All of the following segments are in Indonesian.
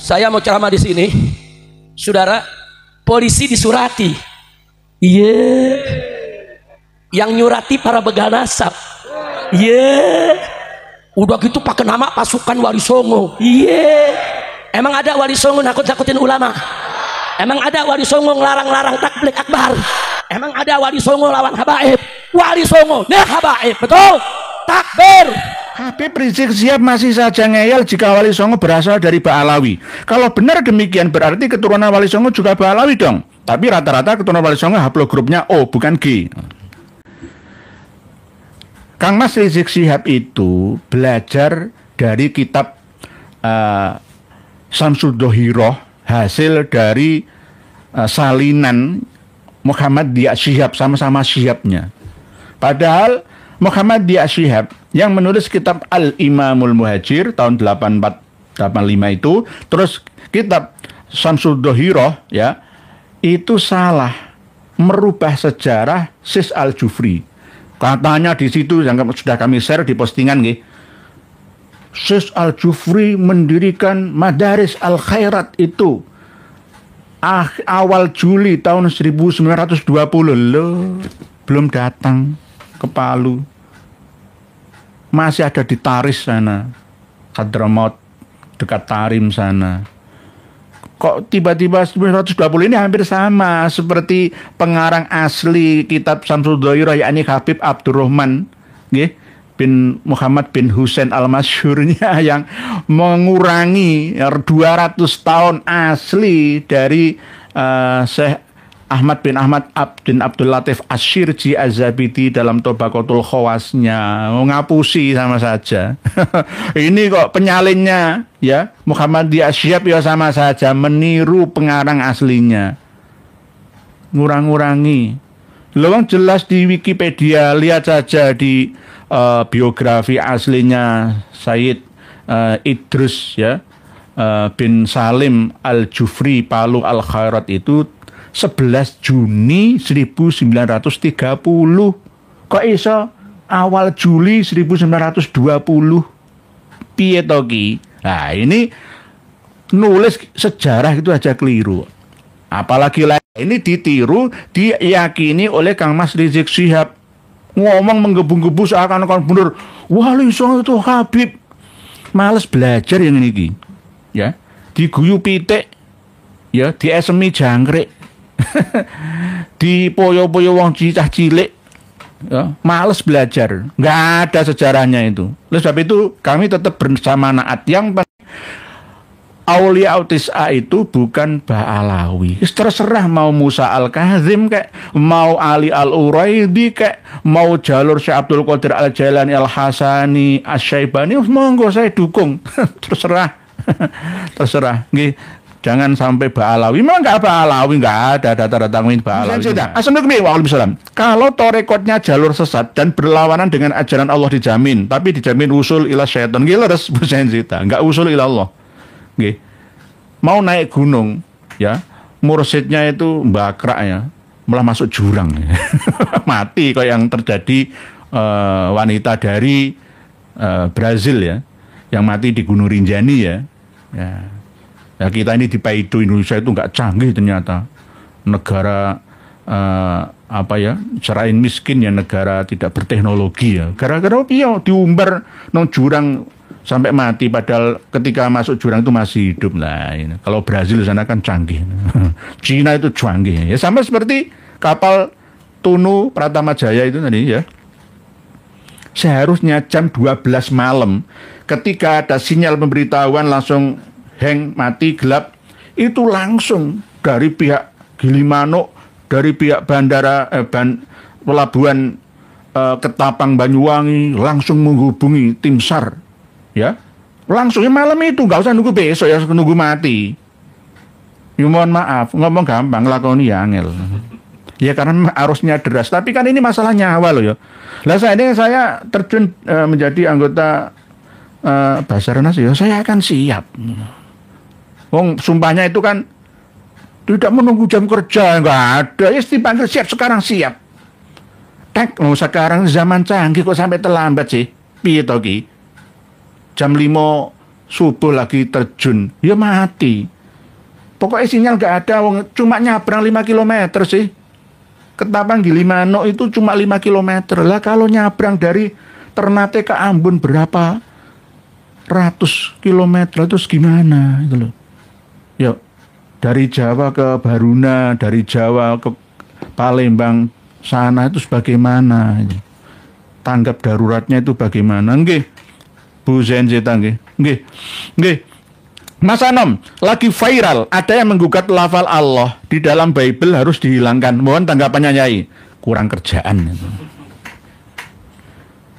saya mau ceramah di sini. Saudara, polisi disurati. Iya. Yang nyurati para begal nasab. Iya. Udah gitu pakai nama pasukan Wali Songo. Iya. Emang ada Wali Songo nakut-nakutin ulama? Emang ada Wali Songo ngelarang-larang takbir akbar? Emang ada Wali Songo lawan habaib? Wali Songo nah habaib, betul? Takbir. Habib Rizik Syihab masih saja ngeyel jika Wali Songo berasal dari Ba'alawi. Kalau benar demikian berarti keturunan Wali Songo juga Ba'alawi dong. Tapi rata-rata keturunan Wali Songo haplogrupnya O bukan G. Kang Mas Rizik Syihab itu belajar dari kitab Syamsul Dhohiroh, hasil dari salinan Muhammad Dia Syihab, sama-sama Syihabnya. Padahal Muhammad Dia Syihab yang menulis kitab Al-Imamul Muhajir tahun 84-85 itu, terus kitab Syamsul Dhohiroh ya, itu salah, merubah sejarah Sis Al-Jufri. Katanya di situ yang sudah kami share di postingan nggih. Sis Al-Jufri mendirikan Madaris Al-Khairat itu awal Juli tahun 1920 loh, belum datang ke Palu. Masih ada di Taris sana, Hadramaut, dekat Tarim sana. Kok tiba-tiba 1920 ini hampir sama seperti pengarang asli kitab Syamsul Dhohiroh, yakni Habib Abdurrahman bin Muhammad bin Husain Al-Masyhurnya, yang mengurangi 200 tahun asli dari Syekh Ahmad bin Ahmad bin Abdul Latif Asyirji Az-Zabidi dalam Tobaqatul Khawasnya. Ngapusi sama saja. Ini kok penyalinnya ya Muhammad Dia Syihab ya sama saja meniru pengarang aslinya. Ngurang-ngurangi. Lewang jelas di Wikipedia, lihat saja di biografi aslinya Sayyid Idrus ya bin Salim Al-Jufri Palu Al-Khairat itu 11 Juni 1930. Kok iso awal Juli 1920? Piye to ki? Nah, ini nulis sejarah itu aja keliru. Apalagi ini ditiru, diyakini oleh Kang Mas Rizik Syihab. Ngomong menggebu-gebu seakan-akan bener. Wali Songo itu Habib. Males belajar yang ini. Ya, diguyu pitik. Ya, diesemi jangkrik. Di poyo-poyo wong cicah cilik ya, males belajar, nggak ada sejarahnya itu. Oleh sebab itu kami tetap bersama Naat yang Aulia Autis'a itu bukan Ba'alawi. Terserah mau Musa Al-Kazim kayak, mau Ali Al-Uraidi kayak, mau jalur Syekh Abdul Qadir Al-Jailani Al-Hasani Asy-Syaibani, monggo saya dukung. Terserah. Terserah nggih. Jangan sampai Ba'alawi. Memang nggak Ba'alawi, nggak ada data-data Ba'alawi. Assalamualaikum. Kalau torekotnya jalur sesat dan berlawanan dengan ajaran Allah dijamin, tapi dijamin usul ila syaitan, leres busen cita, nggak usul ila Allah. Nggih. Mau naik gunung, ya, mursyidnya itu bakrak ya, malah masuk jurang, mati kayak yang terjadi wanita dari Brazil ya, yang mati di Gunung Rinjani ya. Ya, kita ini di Paido Indonesia itu nggak canggih ternyata, negara serain miskin ya, negara tidak berteknologi ya. Gara-gara diumbar nong jurang sampai mati, padahal ketika masuk jurang itu masih hidup lah. Ini. Kalau Brazil sana kan canggih, Cina itu canggih ya, sama seperti kapal Tunu Pratama Jaya itu tadi ya. Seharusnya jam 12 malam ketika ada sinyal pemberitahuan langsung hang, mati, gelap, itu langsung dari pihak Gilimanuk, dari pihak bandara pelabuhan Ketapang Banyuwangi langsung menghubungi tim SAR ya, langsung malam itu, nggak usah nunggu besok ya, nunggu mati ya. Mohon maaf, ngomong gampang, lakoni ya angel ya, karena arusnya deras. Tapi kan ini masalah nyawa loh ya. Lah saya terjun menjadi anggota Basarnas ya, saya akan siap. Wong sumpahnya itu kan tidak menunggu jam kerja, nggak ada. Ya dipanggil siap, sekarang siap. Sekarang zaman canggih kok sampai terlambat sih. Piye to ki? Jam 5 subuh lagi terjun, ya mati. Pokoknya sinyal gak ada, cuma nyabrang 5 kilometer sih. Ketapang Gilimanuk itu cuma 5 kilometer. Lah kalau nyabrang dari Ternate ke Ambon berapa ratus kilometer, terus gimana itu loh. Ya, dari Jawa ke Baruna, dari Jawa ke Palembang sana itu bagaimana? Tanggap daruratnya itu bagaimana? Nggih. Bu Zenzeta nggih. Nggih. Nggih. Mas Anom, lagi viral ada yang menggugat lafal Allah di dalam Bible harus dihilangkan. Mohon tanggapannya Nyai. Kurang kerjaan.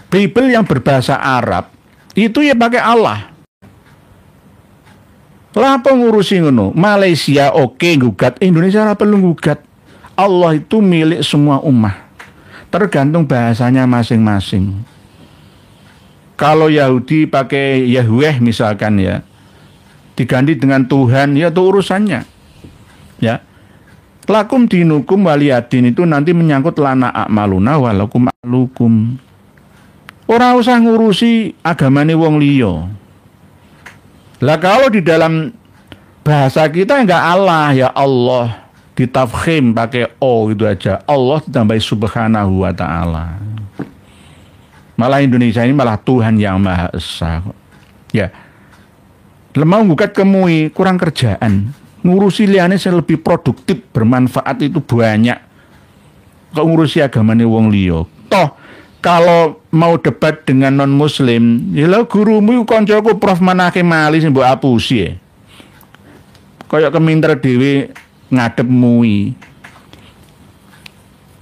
Bible yang berbahasa Arab itu ya pakai Allah. Lah apa ngurusi ngono? Malaysia oke gugat, Indonesia ora perlu gugat. Allah itu milik semua umat. Tergantung bahasanya masing-masing. Kalau Yahudi pakai Yahweh misalkan ya, diganti dengan Tuhan, ya itu urusannya. Ya. Lakum dinukum waliyadin itu nanti menyangkut lana a'maluna walakum a'lukum. Ora usah ngurusi agamane wong liya. Lah kalau di dalam bahasa kita enggak Allah, ya Allah, ditafkhim pakai O itu aja. Allah ditambahi subhanahu wa ta'ala. Malah Indonesia ini malah Tuhan yang Maha Esa. Ya. Lemah gugat kemui, kurang kerjaan. Ngurusi liane saya lebih produktif, bermanfaat itu banyak. Kok ngurusi agamane wong liya. Toh kalau mau debat dengan non muslim, ya lho gurumu koncoku Prof Manake Mali sing mbok apusi ya. Kayak keminter dhewe ngadep MUI.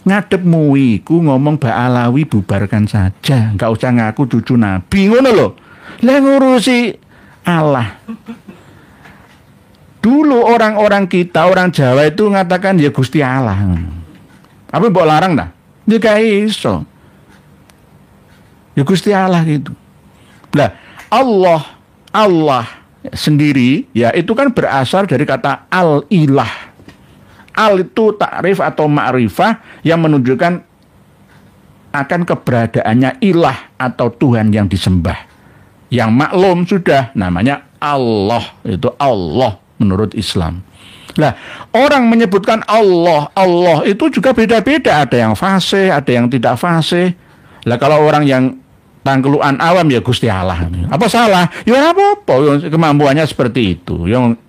Ngadep MUI ku ngomong Ba'alawi bubarkan saja, enggak usah ngaku cucu nabi ngono lho. Lah ngurusi Allah. Dulu orang-orang kita, orang Jawa itu mengatakan ya Gusti Allah. Apa mbok larang dah? Ya gak iso. Ya Gusti Allah gitu. Lah Allah sendiri ya itu kan berasal dari kata al-ilah. Al itu takrif atau ma'rifah yang menunjukkan akan keberadaannya ilah atau Tuhan yang disembah. Yang maklum sudah namanya Allah, itu Allah menurut Islam. Nah, orang menyebutkan Allah itu juga beda-beda. Ada yang fasih, ada yang tidak fasih. Lah kalau orang yang tangkeluan awam ya Gusti Allah. Apa salah? Ya apa-apa, kemampuannya seperti itu. Yang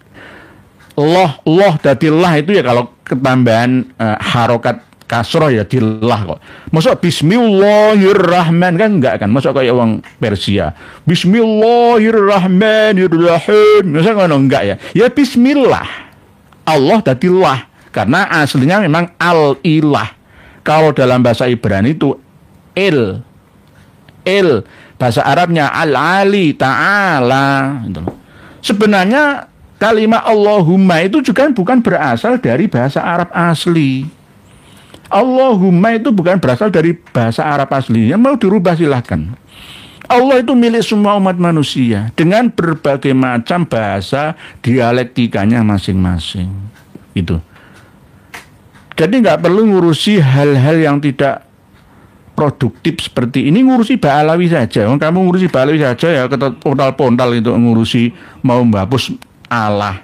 Allah dadilah itu ya kalau ketambahan harokat kasroh ya dilah kok. Masuk Bismillahirrahman kan enggak kan? Masuk kayak orang Persia. Bismillahirrahmanirrahim. Masa ngono enggak ya? Ya Bismillah. Allah dadilah karena aslinya memang al-ilah. Kalau dalam bahasa Ibrani itu il. Bahasa Arabnya al-ali ta'ala. Sebenarnya kalimat Allahumma itu juga bukan berasal dari bahasa Arab asli. Allahumma itu bukan berasal dari bahasa Arab asli. Yang mau dirubah silahkan. Allah itu milik semua umat manusia dengan berbagai macam bahasa dialektikanya masing-masing. Itu. Jadi nggak perlu ngurusi hal-hal yang tidak produktif seperti ini. Ngurusi Ba'alawi saja. Kamu ngurusi Ba'alawi saja ya, pontal-pontal itu ngurusi mau menghapus Allah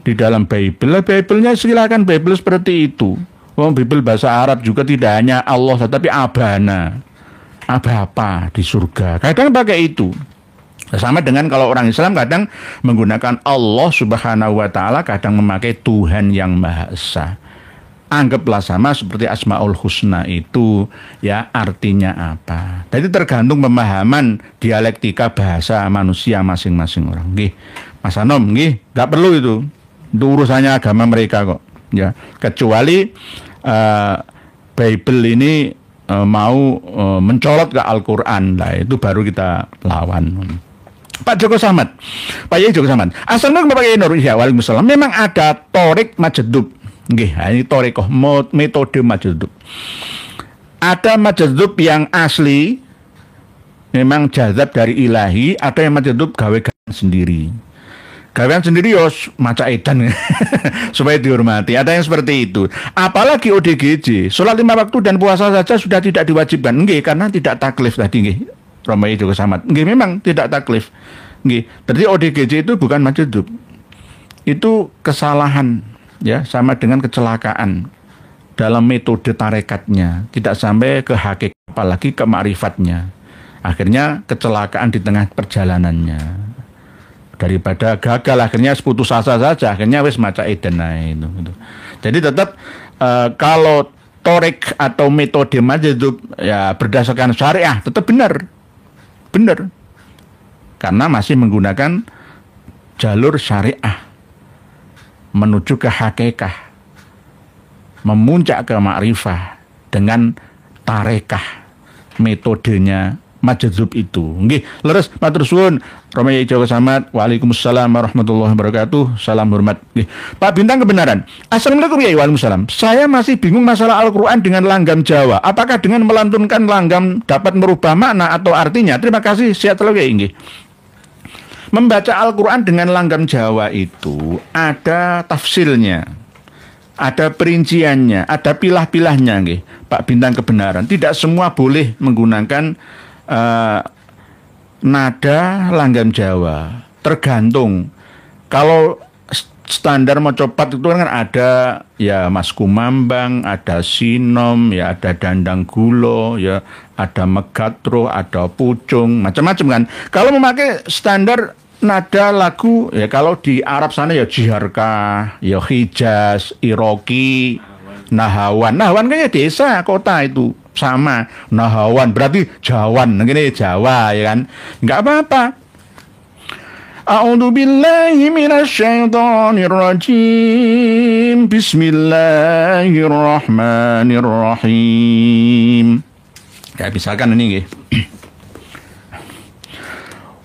di dalam Bible. Bible-nya silakan Bible seperti itu. Bible bahasa Arab juga tidak hanya Allah tetapi abana. Apa di surga. Kadang pakai itu. Sama dengan kalau orang Islam kadang menggunakan Allah Subhanahu wa taala, kadang memakai Tuhan yang Maha Esa. Anggaplah sama seperti Asmaul Husna itu ya artinya apa. Jadi tergantung pemahaman dialektika bahasa manusia masing-masing orang. Nggih. Mas Anom nggih, enggak perlu itu. Itu urusannya agama mereka kok. Ya, kecuali Bible ini mau mencolot ke Al-Qur'an lah, itu baru kita lawan. Pak Joko Samad, Pak Yai Joko Samad. Assalamualaikum Bapak Yai Nur. Ya, waalaikumsalam. Memang ada torik majedub. Nggih, ini torikoh metode majedub. Ada majedub yang asli memang jazab dari ilahi, ada yang majedub gawe-gawe sendiri. Gawean sendiri yos maca edan supaya dihormati. Ada yang seperti itu. Apalagi ODGJ, sholat 5 waktu dan puasa saja sudah tidak diwajibkan. Nggih, karena tidak taklif tadi nggih. Romai Joko Samad. Nggih, memang tidak taklif. Nggih. Jadi ODGJ itu bukan majdzub. Itu kesalahan ya, sama dengan kecelakaan dalam metode tarekatnya, tidak sampai ke hakikat apalagi ke ma'rifatnya. Akhirnya kecelakaan di tengah perjalanannya. Daripada gagal akhirnya putus asa saja, akhirnya wis maca edena itu. Jadi tetap kalau torek atau metode majdzub ya berdasarkan syariah tetap benar. Benar. Karena masih menggunakan jalur syariah menuju ke hakikah, memuncak ke ma'rifah dengan tarekah metodenya majdzub itu. Nggih, leres matur suwun. Romaya Jawa Samad. Waalaikumsalam warahmatullahi wabarakatuh. Salam hormat. Nggih. Pak Bintang kebenaran. Assalamualaikum ya. Waalaikumsalam. Saya masih bingung masalah Al-Qur'an dengan langgam Jawa. Apakah dengan melantunkan langgam dapat merubah makna atau artinya? Terima kasih. Sehat selalu ya. Nggih. Membaca Al-Quran dengan langgam Jawa itu ada tafsirnya, ada perinciannya, ada pilah-pilahnya, nggih. Pak Bintang kebenaran. Tidak semua boleh menggunakan nada langgam Jawa. Tergantung. Kalau standar mocopat itu kan ada ya Mas Kumambang, ada Sinom, ya ada Dandang Gulo, ya ada Megatro, ada Pucung, macam-macam kan. Kalau memakai standar nada lagu ya, kalau di Arab sana ya Jiharkah, ya Hijaz, Iroki, Nahawan. Nahawan kayaknya desa, kota itu sama. Nahawan berarti Jawan, ini Jawa ya kan. Enggak apa-apa. A'udzu billahi minasyaitonir rajim. Bismillahirrahmanirrahim. Ya misalkan ini nggih.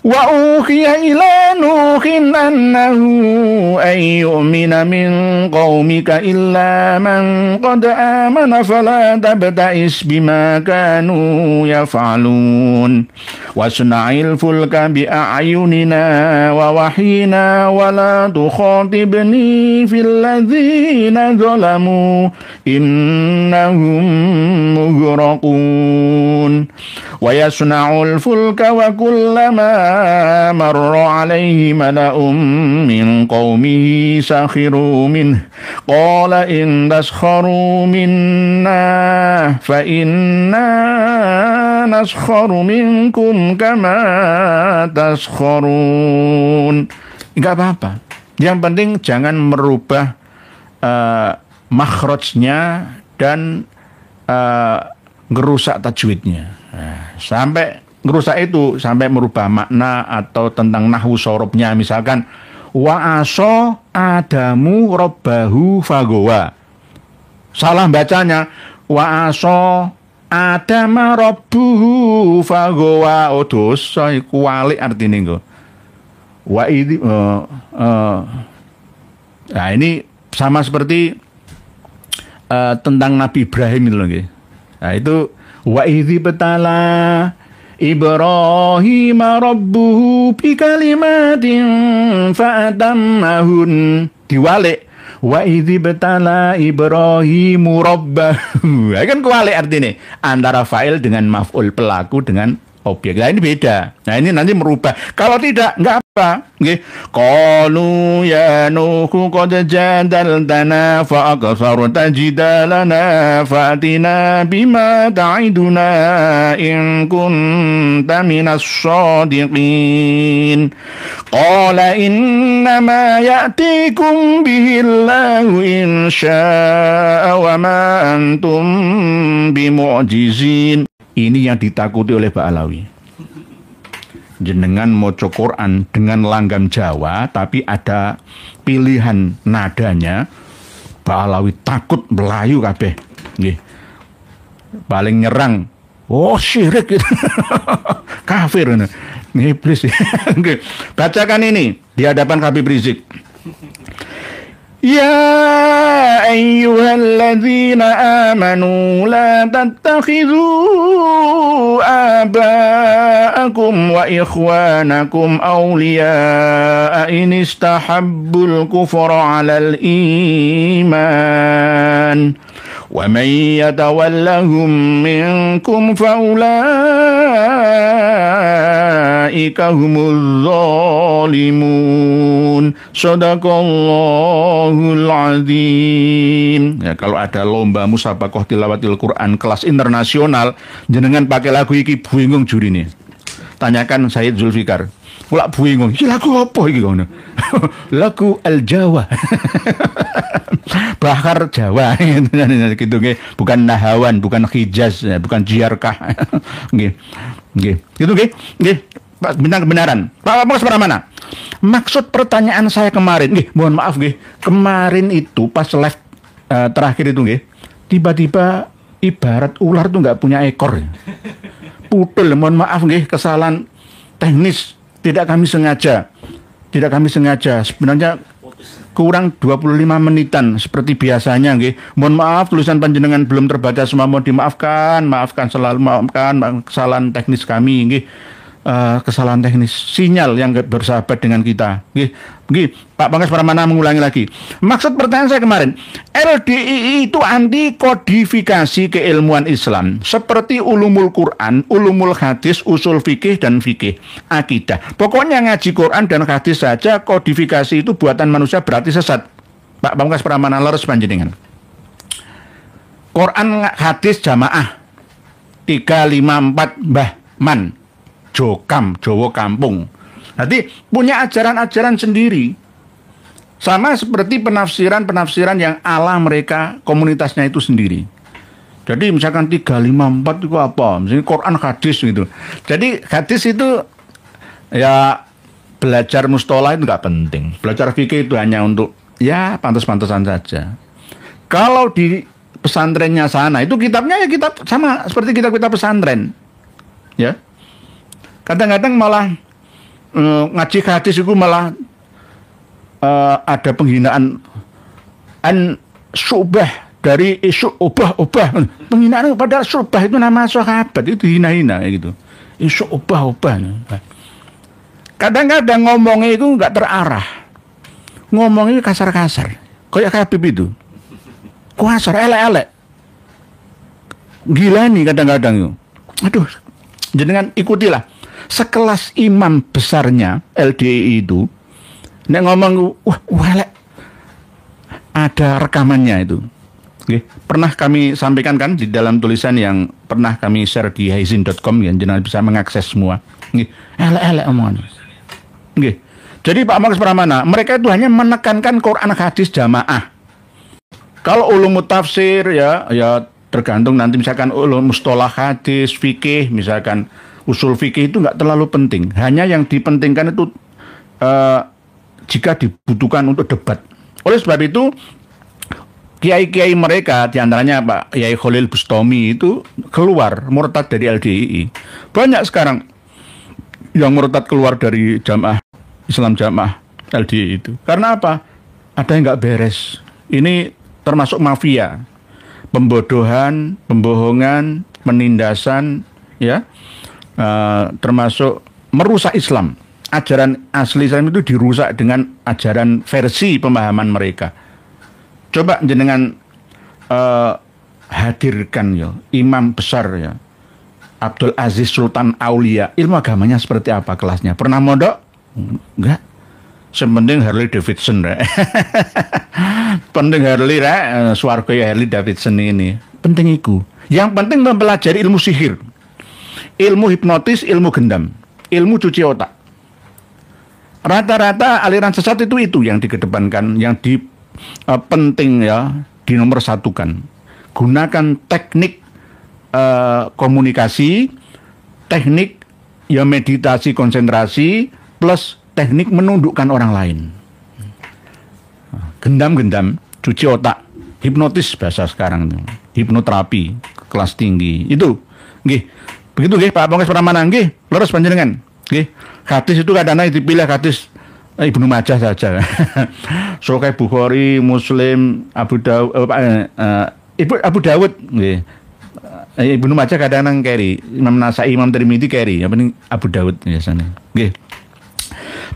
Wa uhiya ila nuhin annahu ay yu'mina min qaumika illa man qad amana fala tabta'is bima kanu yaf'alun wasna'il fulka bi a'yunina wa wahyina wa la tukhatibni fil ladzina zalamu innahum mughraqun wa yasna'ul fulka wa kullama مر عليه ملأ من قومه سخروا منه قال إن تسخروا منا فإنا نسخر منكم كما تسخرون. Enggak apa-apa. Yang penting jangan merubah makhrajnya dan ngerusak tajwidnya. Sampai ngerusak itu sampai merubah makna atau tentang nahwu sorobnya, misalkan wa aso adamu robbahu fagowa, salah bacanya wa aso adama robbuhu fagowa, oh dosa iku walik artinya kok wa ini nah ini sama seperti tentang Nabi Ibrahim itu loh. Nah itu wa idzi betala Ibrahim rabbuhu bi kalimatin fa'atammahun, diwalik wa idzi betala Ibrahim rabbahu. Kan kewalik artinya antara fa'il dengan maf'ul, pelaku dengan objek. Nah ini beda. Nah ini nanti merubah. Kalau tidak, enggak apa. Nggih. Qalu ya Nuhu qad jadaltana fa aqsarta jidalana fatina bima ta'iduna in kunta minas shadiqin. Qala innama ya'tikum bihi Allahu in syaa wa ma antum bimu'jizin. Ini yang ditakuti oleh Pak Alawi. Jenengan maca Quran dengan langgam Jawa, tapi ada pilihan nadanya. Pak Alawi takut melayu kabeh. Nggih. Paling nyerang. Oh, syirik gitu. Kafir ini. Iblis. Nggih. Bacakan ini di hadapan Habib Rizik. Ya ayyuhalladzina amanu la tattakhidhu aba'akum wa ikhwanakum awliya'a in istahabbul kufra 'alal iman wa man yatawallahum minkum fa ulai ulaika humuz zalimun. Shadaqallahul azim. Ya, kalau ada lomba musabaqah tilawatil Quran kelas internasional, jenengan pakai lagu iki bingung jurine. Tanyakan Said Zulfikar. Kula bingung, iki lagu apa iki ngono? Lagu Al Jawa. Bahar Jawa gitu nggih, bukan Nahawan, bukan Hijaz, bukan Jiarkah. Nggih. Nggih. Gitu nggih. Nggih. Bintang kebenaran. Pak Mas mana? Maksud pertanyaan saya kemarin, nggih, mohon maaf nggih. Kemarin itu pas live terakhir itu nggih, tiba-tiba ibarat ular tuh nggak punya ekor. Putul, mohon maaf nggih, kesalahan teknis, tidak kami sengaja. Tidak kami sengaja. Sebenarnya kurang 25 menitan seperti biasanya nggih. Mohon maaf tulisan panjenengan belum terbaca semua, mohon dimaafkan, maafkan selalu, maafkan kesalahan teknis kami nggih. Kesalahan teknis sinyal yang bersahabat dengan kita. Nggih, Pak Pangkas Pramana mengulangi lagi. Maksud pertanyaan saya kemarin, LDII itu anti kodifikasi keilmuan Islam seperti ulumul Quran, ulumul hadis, usul fikih dan fikih akidah. Pokoknya ngaji Quran dan hadis saja kodifikasi itu buatan manusia berarti sesat. Pak Pangkas Pramana leres panjenengan. Quran hadis jamaah 354 Mbah Man Jokam, Jawa Kampung. Nanti punya ajaran-ajaran sendiri. Sama seperti penafsiran-penafsiran yang ala mereka, komunitasnya itu sendiri. Jadi misalkan 354 itu apa? Misalnya Quran hadis gitu. Jadi hadis itu ya belajar mustolah itu nggak penting. Belajar fikih itu hanya untuk ya pantas-pantasan saja. Kalau di pesantrennya sana itu kitabnya ya kitab sama seperti kitab-kitab pesantren. Ya. Kadang-kadang malah ngaji hadis itu malah ada penghinaan Syu'bah dari Syu'bah. Penghinaan padahal Syu'bah itu nama sahabat, itu hina-hina gitu. Syu'bah. Kadang-kadang ngomongnya itu nggak terarah. Ngomongnya kasar-kasar. Kayak Habib itu. Kasar, elek-elek. Gila nih kadang-kadang itu. Aduh, jangan ikutilah. Sekelas imam besarnya LDI itu, nek ngomong elek, ada rekamannya itu. Oke. Pernah kami sampaikan kan di dalam tulisan yang pernah kami share di haizin.com ya, jenengan bisa mengakses semua. Elek-elek omongan. Oke. Jadi Pak Pangkas Pramana, mereka itu hanya menekankan Quran hadis jamaah. Kalau ulum tafsir ya tergantung nanti misalkan ulum mustolah hadis, fikih, misalkan usul fikih itu nggak terlalu penting. Hanya yang dipentingkan itu jika dibutuhkan untuk debat. Oleh sebab itu, kiai-kiai mereka, diantaranya Pak Yai Khalil Bustami itu keluar murtad dari LDII. Banyak sekarang yang murtad keluar dari jamaah Islam jamaah LDII itu. Karena apa? Ada yang nggak beres. Ini termasuk mafia, pembodohan, pembohongan, penindasan, ya. Termasuk merusak Islam. Ajaran asli Islam itu dirusak dengan ajaran versi pemahaman mereka. Coba jenengan hadirkan ya imam besar ya Abdul Aziz Sultan Aulia, ilmu agamanya seperti apa kelasnya? Pernah mondok? Enggak. Sepenting Harley Davidson penting Harley swarga ya Harley Davidson ini. Penting itu. Yang penting mempelajari ilmu sihir, ilmu hipnotis, ilmu gendam, ilmu cuci otak. Rata-rata aliran sesat itu yang dikedepankan, yang penting ya, dinomor satukan. Gunakan teknik komunikasi, teknik ya meditasi konsentrasi, plus teknik menundukkan orang lain. Gendam-gendam, cuci otak, hipnotis bahasa sekarang itu, hipnoterapi kelas tinggi itu, nggih. Begitu nggih Pak Pangkas Pramana nggih, leres panjenengan. Nggih. Hadis itu kadang-kadang dipilih hadis Ibnu Majah saja. Sahih Bukhari, Muslim, Abu Dawud nggih. Ibnu Majah kadang-kadang carry, Imam Nasai, Imam Tirmidzi carry, yang penting Abu Dawud biasanya. Nggih.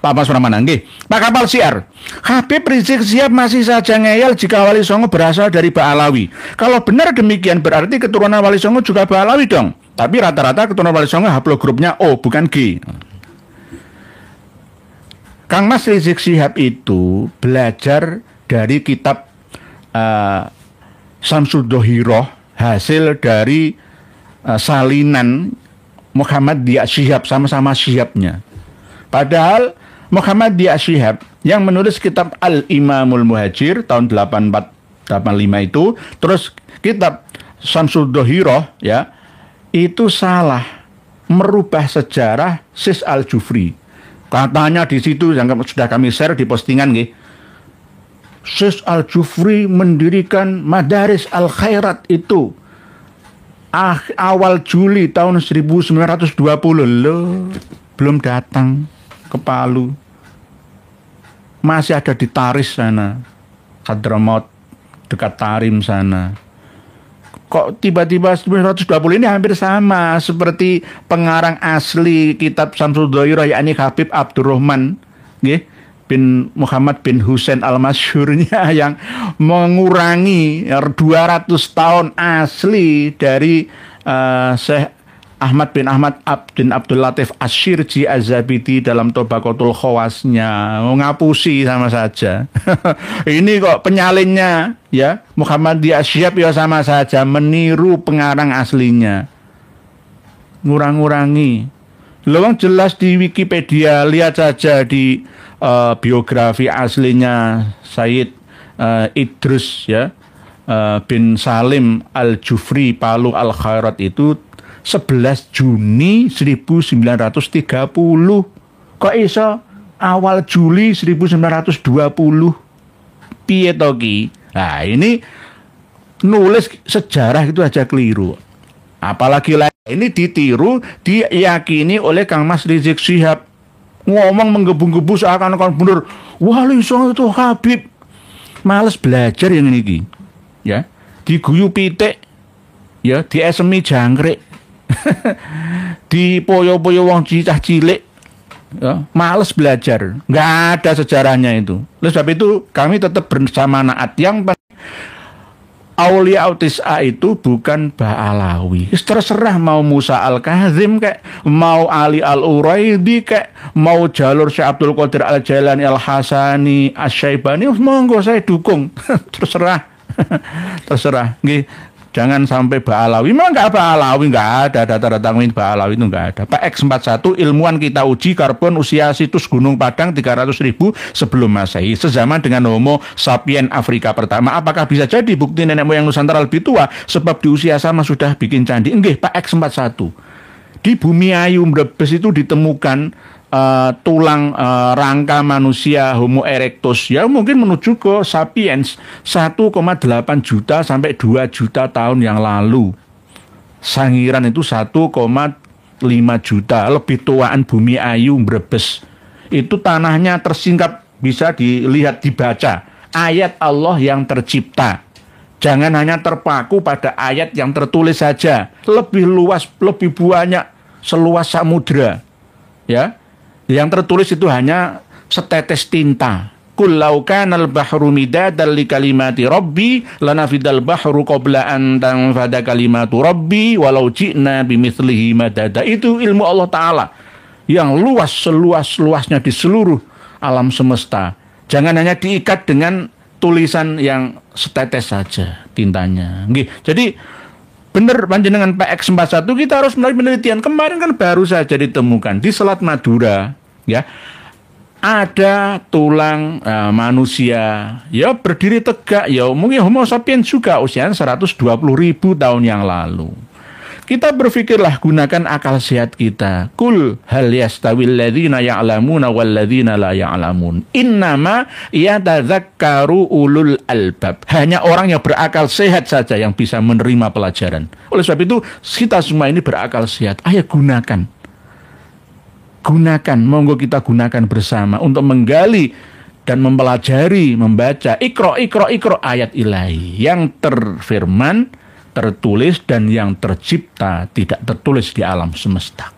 Pak Pangkas Pramana nggih. Pak Kapal Siar, Habib Rizik Sihab masih saja ngeyel jika Wali Songo berasal dari Ba'alawi. Kalau benar demikian berarti keturunan Wali Songo juga Ba'alawi dong. Tapi rata-rata keturunan Wali Songo haplogrupnya O, bukan G. Kang Mas Rizik Syihab itu belajar dari kitab Syamsul Dhohiroh, hasil dari salinan Muhammad Dia Syihab, sama-sama Syihabnya. Padahal Muhammad Dia Syihab yang menulis kitab Al-Imamul Muhajir tahun 84-85 itu, terus kitab Syamsul Dhohiroh ya, itu salah, merubah sejarah Sis Al-Jufri. Katanya di situ yang sudah kami share di postingan nggih. Sis Al-Jufri mendirikan Madaris Al-Khairat itu awal Juli tahun 1920 loh. Belum datang ke Palu. Masih ada di Taris sana. Hadramaut dekat Tarim sana. Kok tiba-tiba 1920 ini hampir sama seperti pengarang asli kitab Syamsul Dhohiroh, yakni Habib Abdurrahman bin Muhammad bin Husain Al-Masyhurnya yang mengurangi 200 tahun asli dari Syekh Ahmad bin Ahmad bin Abdul Latif Asy-Syirji Az-Zabidi dalam Tobaqatul Khawasnya. Ngapusi sama saja. Ini kok penyalinnya ya Muhammad Dia Syihab ya sama saja meniru pengarang aslinya. Ngurang-ngurangi. Lewang jelas di Wikipedia, lihat saja di biografi aslinya Sayyid Idrus ya bin Salim Al-Jufri Palu Al-Khairat itu 11 Juni 1930. Kok iso awal Juli 1920? Piye to ki? Nah, ini nulis sejarah itu aja keliru. Apalagi ini ditiru, diyakini oleh Kang Mas Rizik Syihab. Ngomong menggebu-gebu seakan-akan bener. Wali Songo itu Habib. Males belajar yang ini. Ya, diguyu pitik. Ya, diesemi jangkrik. Di poyo-poyo wong cicah cilik ya, males belajar, nggak ada sejarahnya itu. Oleh sebab itu kami tetap bersama Naat yang Aulia Autis'a itu bukan Ba'alawi. Terserah mau Musa Al-Kazim kayak, mau Ali Al-Uraidi kayak, mau jalur Syekh Abdul Qadir Al-Jailani Al-Hasani Asy-Syaibani, monggo saya dukung. Terserah. Terserah nggih. Jangan sampai Ba'alawi. Memang nggak Ba'alawi, nggak ada data-data Ba'alawi itu nggak ada. Pak X41 ilmuwan kita uji karbon usia situs Gunung Padang 300.000 sebelum Masehi, sezaman dengan Homo sapien Afrika pertama. Apakah bisa jadi bukti nenek moyang Nusantara lebih tua sebab di usia sama sudah bikin candi? Enggak, Pak X41. Di Bumi Ayu Brebes itu ditemukan tulang rangka manusia Homo erectus ya mungkin menuju ke sapiens 1,8 juta sampai 2 juta tahun yang lalu. Sangiran itu 1,5 juta, lebih tuaan Bumi Ayu Brebes. Itu tanahnya tersingkap, bisa dilihat, dibaca ayat Allah yang tercipta. Jangan hanya terpaku pada ayat yang tertulis saja. Lebih luas, lebih banyak, seluas samudra. Ya. Yang tertulis itu hanya setetes tinta. Qul law kana al-bahru midadan li kalimati rabbi lanafidal bahru qabla an tanfada kalimatu rabbi walau ji'na bimithlihi madada. Itu ilmu Allah Ta'ala yang luas, seluas-luasnya di seluruh alam semesta. Jangan hanya diikat dengan tulisan yang setetes saja tintanya. Jadi benar panjenengan Pak X41 kita harus melalui penelitian. Kemarin kan baru saja ditemukan di Selat Madura ya, ada tulang manusia ya berdiri tegak ya, mungkin Homo sapiens juga usia 120.000 tahun yang lalu. Kita berpikirlah, gunakan akal sehat kita. Kul hal yastawil ladzina ya'lamuna wal ladzina la ya'lamun. Innama yatadzakkaru ulul albab. Hanya orang yang berakal sehat saja yang bisa menerima pelajaran. Oleh sebab itu kita semua ini berakal sehat. Ayo gunakan. Gunakan, monggo kita gunakan bersama untuk menggali dan mempelajari, membaca Iqra ayat ilahi yang terfirman, tertulis dan yang tercipta, tidak tertulis di alam semesta.